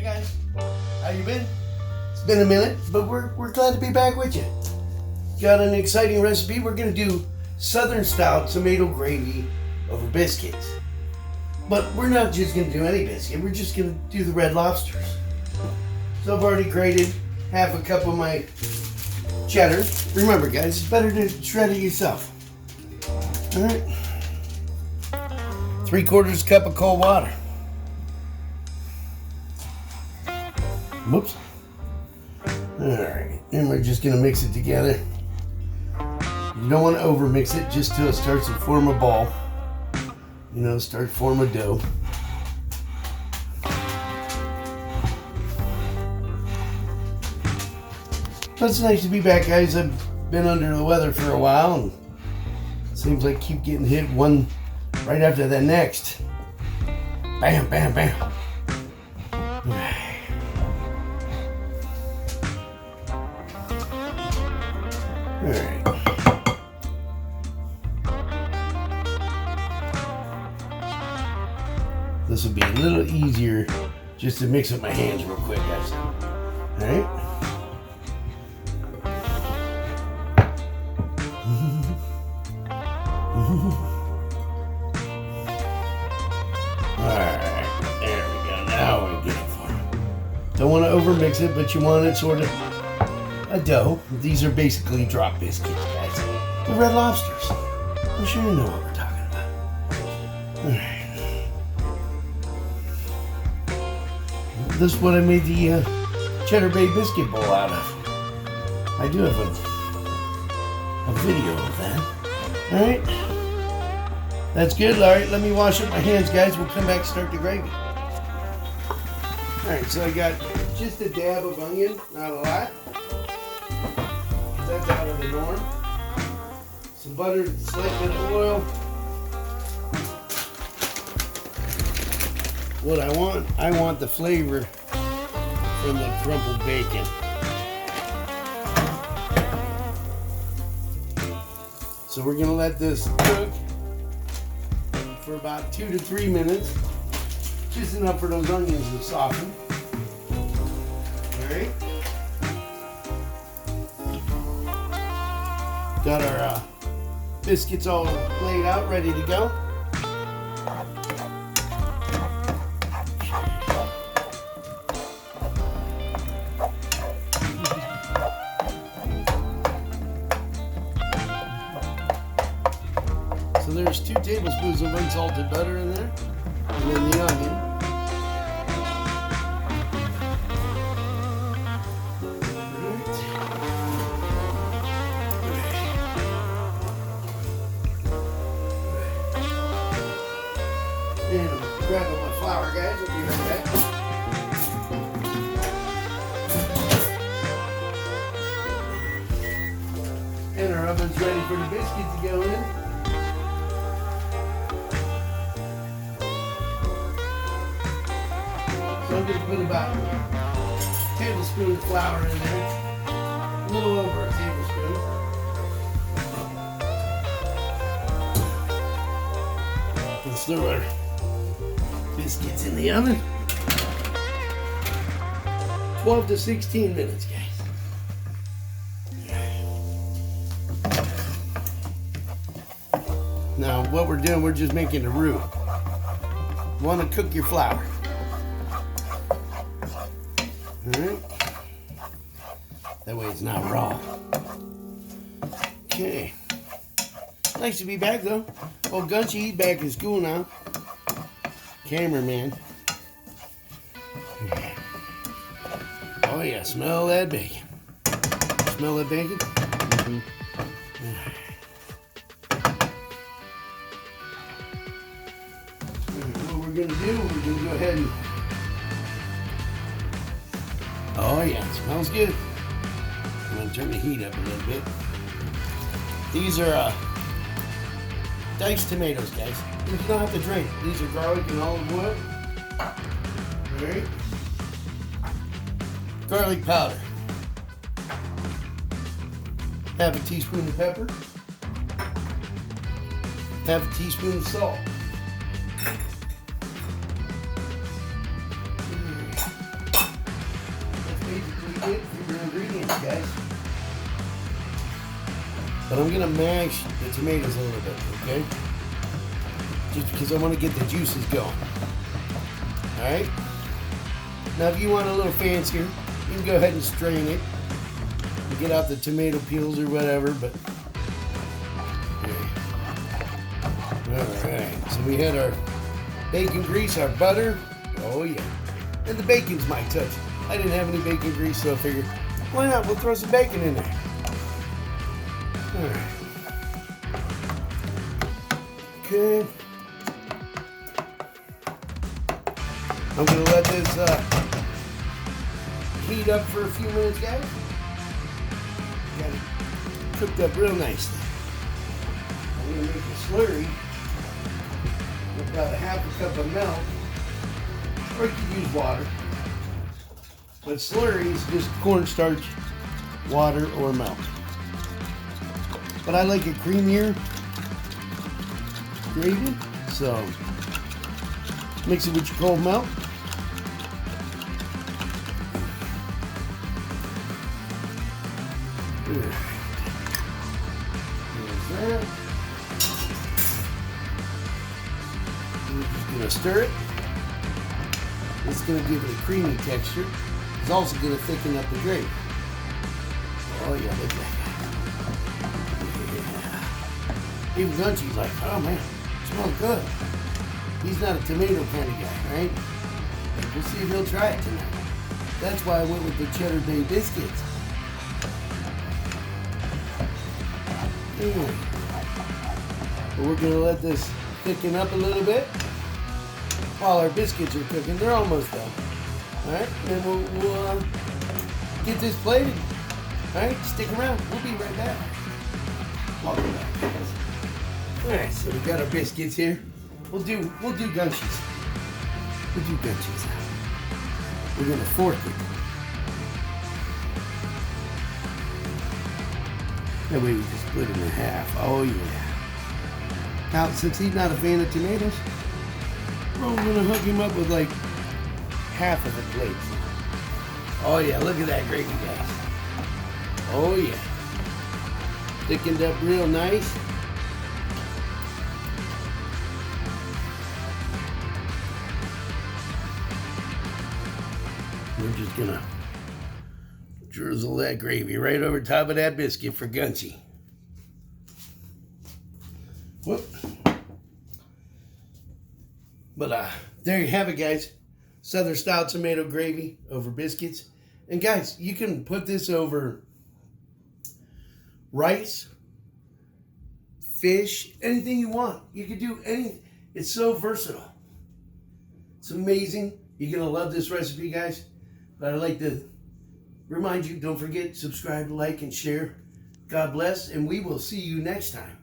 Hey guys, how you been? It's been a minute, but we're glad to be back with you. Got an exciting recipe. We're gonna do Southern style tomato gravy over biscuits. But we're not just gonna do any biscuit, we're just gonna do the Red Lobsters. So I've already grated half a cup of my cheddar. Remember guys, it's better to shred it yourself. Alright. 3/4 cup of cold water. Whoops. Alright, and we're just gonna mix it together. You don't want to over mix it just till it starts to form a ball. You know, start to form a dough. But it's nice to be back, guys. I've been under the weather for a while, and it seems like I keep getting hit one right after the next. Bam, bam, bam. Alright. This will be a little easier just to mix with my hands real quick, guys. Alright. Alright, there we go. Now we get it for them. Don't want to over mix it, but you want it sort of a dough. These are basically drop biscuits, guys. The Red Lobsters. I'm sure you know what we're talking about. Alright. This is what I made the cheddar bay biscuit bowl out of. I do have a video of that. Alright. That's good. Alright, let me wash up my hands, guys. We'll come back and start the gravy. Alright, so I got just a dab of onion, not a lot. That's out of the norm. Some butter, slight bit of oil. What I want the flavor from the crumpled bacon. So we're gonna let this cook for about 2 to 3 minutes. Just enough for those onions to soften. Alright. Got our biscuits all laid out, ready to go. So there's 2 tablespoons of unsalted butter in there, and then the onion. And I'm grabbing my flour, guys. I'll be right back. And our oven's ready for the biscuit to go in. So I'm going to put about a tablespoon of flour in there. A little over a tablespoon. Let's throw our biscuits in the oven. 12 to 16 minutes, guys. Now, what we're doing, we're just making a roux. You want to cook your flour. Alright. That way it's not raw. Okay. Nice to be back, though. Oh, Gunchy, he's back in school now. Cameraman. Oh yeah, smell that bacon. Smell that bacon? Mm-hmm. What we're gonna do, we're gonna go ahead and... Oh yeah, it smells good. I'm gonna turn the heat up a little bit. These are diced tomatoes, guys. You don't have to drain it. These are garlic and olive oil. Alright. Garlic powder. Half a teaspoon of pepper. Half a teaspoon of salt. guys. But I'm gonna mash the tomatoes a little bit, okay? Just because I want to get the juices going. Alright? Now if you want a little fancier, you can go ahead and strain it. And get out the tomato peels or whatever, but alright, so we had our bacon grease, our butter. Oh yeah. And the bacon's my touch. I didn't have any bacon grease, so I figured, why not? We'll throw some bacon in there. Alright. Okay. I'm gonna let this heat up for a few minutes, guys. Got it cooked up real nicely. I'm gonna make a slurry with about a half a cup of milk, or you could use water. But slurry is just cornstarch, water, or milk. But I like it creamier gravy, so mix it with your cold milk. There's that. We're just going to stir it. It's going to give it a creamy texture. It's also going to thicken up the gravy. Oh yeah, look at that. Yeah. Even Gunchy's like, oh man, it smells good. He's not a tomato kind of guy, right? But we'll see if he'll try it tonight. That's why I went with the cheddar bay biscuits. But we're going to let this thicken up a little bit while our biscuits are cooking. They're almost done. Alright, then we'll get this plated. Alright, stick around. We'll be right back. Welcome back, guys. Alright, so we got our biscuits here. We'll do Gunchy's. We'll do Gunchy's. We're gonna fork it. That way we can split it in half. Oh yeah. Now, since he's not a fan of tomatoes, we're gonna hook him up with like half of the plate. Oh yeah, look at that gravy, guys. Oh yeah. Thickened up real nice. We're just gonna drizzle that gravy right over top of that biscuit for Gunchy. Whoop. But there you have it, guys. Southern style tomato gravy over biscuits. And guys, you can put this over rice, fish, anything you want. You can do anything. It's so versatile. It's amazing. You're gonna love this recipe, guys. But I'd like to remind you, don't forget, subscribe, like, and share. God bless, and we will see you next time.